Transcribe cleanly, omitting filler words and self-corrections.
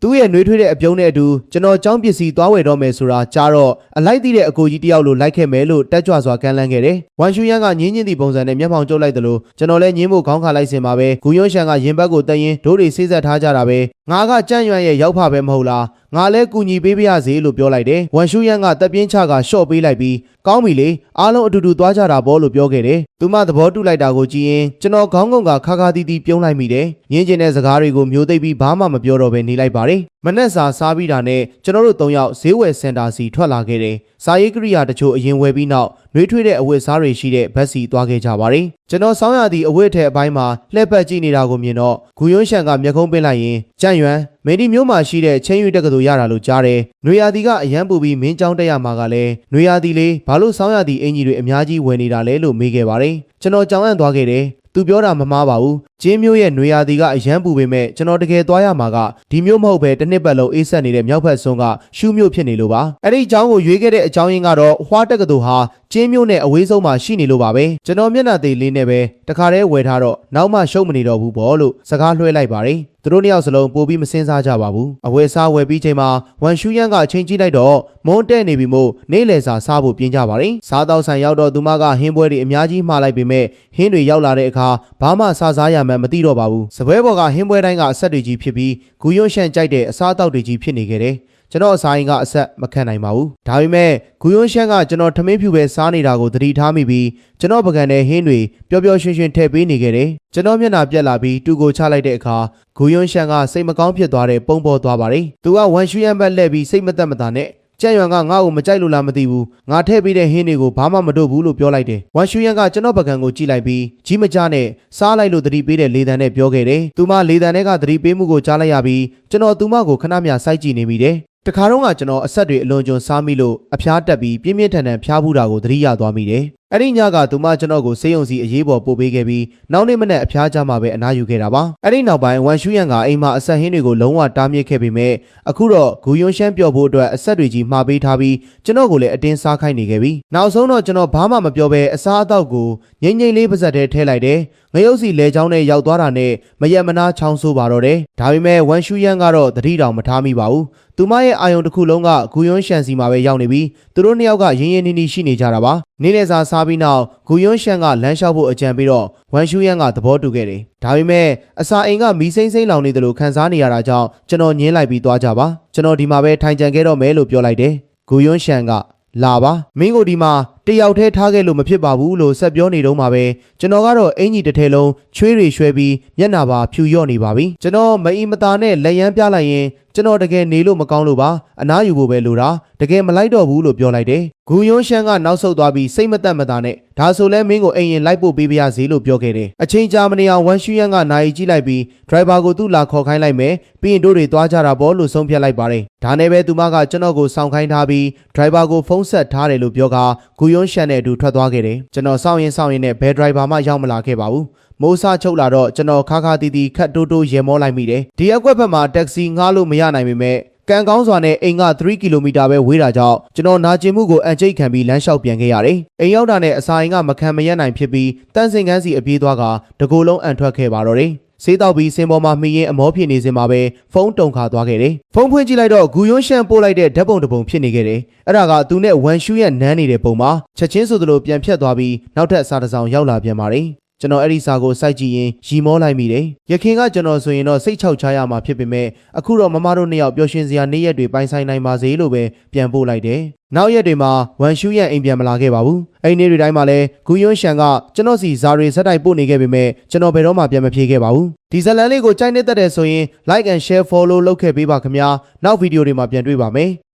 သူ့ရဲ့နှွေးထွေးတဲ့အပြုံးနဲ့အတူကျွန်တော်ចောင်းပစ္စည်းသွားဝယ်တော့မယ်ဆိုတာကြားတော့အလိုက်သိတဲ့အကိုကြီးတယောက်လိုလိုက်ခဲ့မယ်လို့တက်ကြွစွာကမ်းလှမ်းခဲ့တယ်။ဝမ်ရှူယန်ကညင်းညင်းသည့်ပုံစံနဲ့မျက်မှောင်ကျုပ်လိုက်တယ်လို့ကျွန်တော်လည်းညင်းဖို့ခေါင်းခါလိုက်စင်ပါပဲဂူယွန်းရှန်ကရင်ဘတ်ကိုတက်ရင်ဒိုးတွေဆေးဆက်ထားကြတာပဲငါကကြန့်ရွံ့ရဲ့ရောက်ဖပဲမဟုတ်လားငါလည်းကူညီပေးပါရစေလို့ပြောလိုက်တယ်။ဝမ်ရှူယန်ကတပ်ပြင်းချကရှော့ပေးလိုက်ပြီးကောင်းပြီလေအားလုံးအတူတူသွားကြတာပေါ့လို့ပြောခဲ့တယ်။သူမသဘောတူလိုက်တာကိုကြည့်ရင်ကျွန်တော်ခေါင်းငုံကခါခါတီးတီးပြုံးလိုက်မိတယ်။ညင်းကျင်တဲ့စကားတွေကိုမျိုးသိပ်ပြီးဘာမှမပြောတော့ဘဲနေလိုက်ပါတယ်။မနက်စာစားပြီးတာနဲ့ကျွန်တော်တို့၃ယောက်ဈေးဝယ်စင်တာစီထွက်လာခဲ့တယ်။စာရေးကိရိယာတချို့အရင်ဝယ်ပြီးနောက်နှွေးထွေးတဲ့အဝတ်စားတွေရှိတဲ့ဘက်စီသွားခဲ့ကြပါတယ်။ကျွန်တော်ဆောင်းရသည့်အဝတ်ထည်အပိုင်းမှာလှည့်ပတ်ကြည့်နေတာကိုမြင်တော့ဂူယွန်းရှန်ကမျက်ခုံးပင်းလိုက်ရင်ကြန့်ရွံမင်းဒီမျိုးမှာရှိတဲ့ချင်းရွေတက္ကသိုလ်ရတာလို့ကြားတယ်။နွေရာသီကအရန်ပူပြီးမင်းကျောင်းတက်ရမှာကလည်းနွေရာသီလေးဘာလို့ဆောင်းရသည့်အင်ကြီးတွေအများကြီးဝယ်နေတာလဲလို့မေးခဲ့ပါတယ်။ကျွန်တော်ကြောင်အံ့သွားခဲ့တယ်။သူပြောတာမမှားပါဘူး။ကျင်းမျိုးရဲ့နွေရာသီကအရန်ပူပေမဲ့ကျွန်တော်တကယ်သွားရမှာကဒီမျိုးမဟုတ်ပဲတစ်နှစ်ပတ်လုံးအေးဆက်နေတဲ့မြောက်ဘက်စွန်းကရှူးမျိုးဖြစ်နေလို့ပါ။အဲ့ဒီအကြောင်းကိုရွေးခဲ့တဲ့အကြောင်းရင်းကတော့ဟွာတက္ကသိုလ်ဟာကျင်းမျိုးနဲ့အဝေးဆုံးမှာရှိနေလို့ပါပဲ။ကျွန်တော်မျက်နှာသေးလေးနဲ့ပဲတခါတည်းဝယ်ထားတော့နောက်မှရှုံးမနေတော့ဘူးပေါ့လို့စကားလွှဲလိုက်ပါတယ်။သူတို့နှစ်ယောက်စလုံးပို့ပြီးမစင်းစားကြပါဘူး။အဝယ်စားဝယ်ပြီးချိန်မှာဝမ်ရှူယန်ကအချိန်ကြည့်လိုက်တော့မုန်းတဲ့နေပြီမို့နေ့လယ်စာစားဖို့ပြင်ကြပါတယ်။စားတောက်ဆိုင်ရောက်တော့သူမကဟင်းပွဲတွေအများကြီးမှားလိုက်ပေမဲ့ဟင်းတွေရောက်လာတဲ့အခါဘာမှစားရမှန်းမသိတော့ပါဘူး။စပွဲပေါ်ကဟင်းပွဲတိုင်းကအဆက်တွေကြီးဖြစ်ပြီးဂူယွန်းရှန်ကြိုက်တဲ့အစားအသောက်တွေကြီးဖြစ်နေခဲ့တယ်။ကျွန်တော်အစားရင်ကအဆက်မခံနိုင်ပါဘူး။ဒါပေမဲ့ဂူယွန်းရှန်ကကျွန်တော်ထမင်းဖြူပဲစားနေတာကိုသတိထားမိပြီးကျွန်တော်ပကံထဲဟင်းတွေပျော်ပျော်ရွှင်ရွှင်ထည့်ပေးနေခဲ့တယ်။ကျွန်တော်မျက်နှာပြက်လာပြီးတူကိုချလိုက်တဲ့အခါဂူယွန်းရှန်ကစိတ်မကောင်းဖြစ်သွားတဲ့ပုံပေါ်သွားပါတယ်။သူကဝမ်ရှူယန်ဘက်လှည့်ပြီးစိတ်မသက်မသာနဲ့ကြံ့ရွံကငါ့ကိုမကြိုက်လို့လားမသိဘူးငါထည့်ပေးတဲ့ဟင်းတွေကိုဘာမှမတို့ဘူးလို့ပြောလိုက်တယ်ဝမ်ရှူယန်ကကျွန်တော်ပကံကိုကြည့်လိုက်ပြီးကြီးမကြနဲ့စားလိုက်လို့သတိပေးတဲ့လေတံနဲ့ပြောခဲ့တယ်သူမလေတံနဲ့ကသတိပေးမှုကိုကြားလိုက်ရပြီးကျွန်တော်သူမကိုခဏမျှစိုက်ကြည့်နေမိတယ်တခါတော့ကကျွန်တော်အဆက်တွေအလွန်ကျွံစားမိလို့အဖျားတက်ပြီးပြင်းပြင်းထန်ထန်ဖျားဖူးတာကိုသတိရသွားမိတယ်အဲ့ဒီညကသူမကျွန်တော်ကိုဆေးရုံစီအရေးပေါ်ပို့ပေးခဲ့ပြီးနောက်နေ့မနေ့အဖျားကြမှာပဲအနားယူခဲ့တာပါအဲ့ဒီနောက်ပိုင်းဝမ်ရှူယန်ကအိမ်မှာအဆက်ဟင်းတွေကိုလုံးဝတားမြစ်ခဲ့ပေမဲ့အခုတော့ဂူယွန်းရှမ်းပျော်ဖို့အတွက်အဆက်တွေကြီးမှာပေးထားပြီးကျွန်တော်ကိုလည်းအတင်းစားခိုင်းနေခဲ့ပြီနောက်ဆုံးတော့ကျွန်တော်ဘာမှမပြောဘဲအစားအသောက်ကိုငိမ့်ငိမ့်လေးပါဇက်ထဲထည့်လိုက်တယ်ငရုတ်စီလဲချောင်းနဲ့ရောက်သွားတာနဲ့မရက်မနာချောင်းဆိုးပါတော့တယ်ဒါပေမဲ့ဝမ်ရှူယန်ကတော့သတိတောင်မထားမိပါဘူးသူမရဲ့အာယုံတစ်ခုလုံးကဂူယွန်းရှန်စီမှာပဲရောက်နေပြီးသူတို့နှစ်ယောက်ကရင်းရင်းနှီးနှီးရှိနေကြတာပါနေ့လည်စာစားပြီးနောက်ဂူယွန်းရှန်ကလမ်းလျှောက်ဖို့အကြံပြီးတော့ဝမ်ရှူယန်ကသဘောတူခဲ့တယ်ဒါပေမဲ့အစာအိမ်ကမီးစိမ့်စိမ့်လောင်နေတယ်လို့ခံစားနေရတာကြောင့်ကျွန်တော်ညင်းလိုက်ပြီးသွားကြပါကျွန်တော်ဒီမှာပဲထိုင်ကြံခဲ့တော့မယ်လို့ပြောလိုက်တယ်ဂူယွန်းရှန်ကလာပါမင်းကိုဒီမှာတယောက်တည်းထားခဲ့လို့မဖြစ်ပါဘူးလို့ဆက်ပြောနေတော့မှာပဲကျွန်တော်ကတော့အင်ကြီးတစ်ထည်လုံးချွေးတွေရွှဲပြီးမျက်နှာပါဖြူလျော့နေပါပြီကျွန်တော်မအီမတာနဲ့လက်ရမ်းပြလိုက်ရင်ကျွန်တော်တကယ်နေလို့မကောင်းလို့ပါအနားယူဖို့ပဲလိုတာတကယ်မလိုက်တော့ဘူးလို့ပြောလိုက်တယ်ဂူယွန်းရှန်ကနောက်ဆုတ်သွားပြီးစိတ်မသက်မသာနဲ့ဒါဆိုလဲမင်းကိုအိမ်ရင်လိုက်ပို့ပေးပါရစေလို့ပြောခဲ့တယ်အချိန်ကြာမနေအောင်ဝမ်ရှူယန်ကနိုင်ကြည့်လိုက်ပြီးဒရိုင်ဘာကိုသူ့လာခေါ်ခိုင်းလိုက်မယ်ပြီးရင်တို့တွေသွားကြတာပေါ့လို့ဆုံးဖြတ်လိုက်ပါတယ်ဒါနဲ့ပဲသူမကကျွန်တော်ကိုစောင့်ခိုင်းထားပြီးဒရိုင်ဘာကိုဖုန်းဆက်ထားတယ်လို့ပြောကဂူယွန်းရှန်နဲ့အတူထွက်သွားခဲ့တယ်ကျွန်တော်စောင့်ရင်နဲ့ဘယ်ဒရိုင်ဘာမှရောက်မလာခဲ့ပါဘူးမိုးစားချုပ်လာတော့ကျွန်တော်ခါခါတီတီခတ်တိုးတိုးရေမောလိုက်မိတယ်ဒီအကွက်ဘက်မှာတက္ကစီငှားလို့မရနိုင်ပေမဲ့ကန်ကောင်းစွာနဲ့အိမ်က3ကီလိုမီတာပဲဝေးတာကြောင့်ကျွန်တော်နာကျင်မှုကိုအန်ကျိတ်ခံပြီးလမ်းလျှောက်ပြန်ခဲ့ရတယ်အိမ်ရောက်တာနဲ့အစာအိမ်ကမခံမရက်နိုင်ဖြစ်ပြီးတန်းစင်ကန်းစီအပြေးသွားကတကိုယ်လုံးအန်ထွက်ခဲ့ပါတော့တယ်ဆေးတောက်ပြီးစင်ပေါ်မှာမှီရင်အမောဖြစ်နေစင်မှာပဲဖုန်းတုံခါသွားခဲ့တယ်ဖုန်းဖွင့်ကြည့်လိုက်တော့ဂူယွန်းရှန်ပို့လိုက်တဲ့ဓာတ်ပုံတစ်ပုံဖြစ်နေခဲ့တယ်အဲ့ဒါကသူနဲ့ဝမ်ရှူရဲ့နန်းနေတဲ့ပုံမှာချက်ချင်းဆိုသလိုပြန်ဖြတ်သွားပြီးနောက်ထပ်စာတစ်စောင်ရောက်လာပြန်ပါတယ်ကျွန်တော်အဲ့ဒီစာကိုစိုက်ကြည့်ရင်ရီမောလိုက်မိတယ်။ယခင်ကကျွန်တော်ဆိုရင်တော့စိတ်ချောက်ချရမှာဖြစ်ပေမဲ့အခုတော့မမတို့နှစ်ယောက်ပျော်ရွှင်စရာနေ့ရက်တွေပိုင်ဆိုင်နိုင်ပါစေလို့ပဲပြန်ပို့လိုက်တယ်။နောက်ရက်တွေမှာဝမ်ရှူရဲ့အိမ်ပြန်မလာခဲ့ပါဘူး။အဲ့ဒီနေ့တွေတိုင်းမှာလည်းဂူယွန်းရှန်ကကျွန်တော်စီဇာတွေဇက်တိုက်ပို့နေခဲ့ပေမဲ့ကျွန်တော်ဘယ်တော့မှပြန်မဖြေခဲ့ပါဘူး။ဒီဇလန်လေးကိုကြိုက်နေတတ်တယ်ဆိုရင် like and share follow လုပ်ခဲ့ပေးပါခင်ဗျာ။နောက်ဗီဒီယိုတွေမှာပြန်တွေ့ပါမယ်။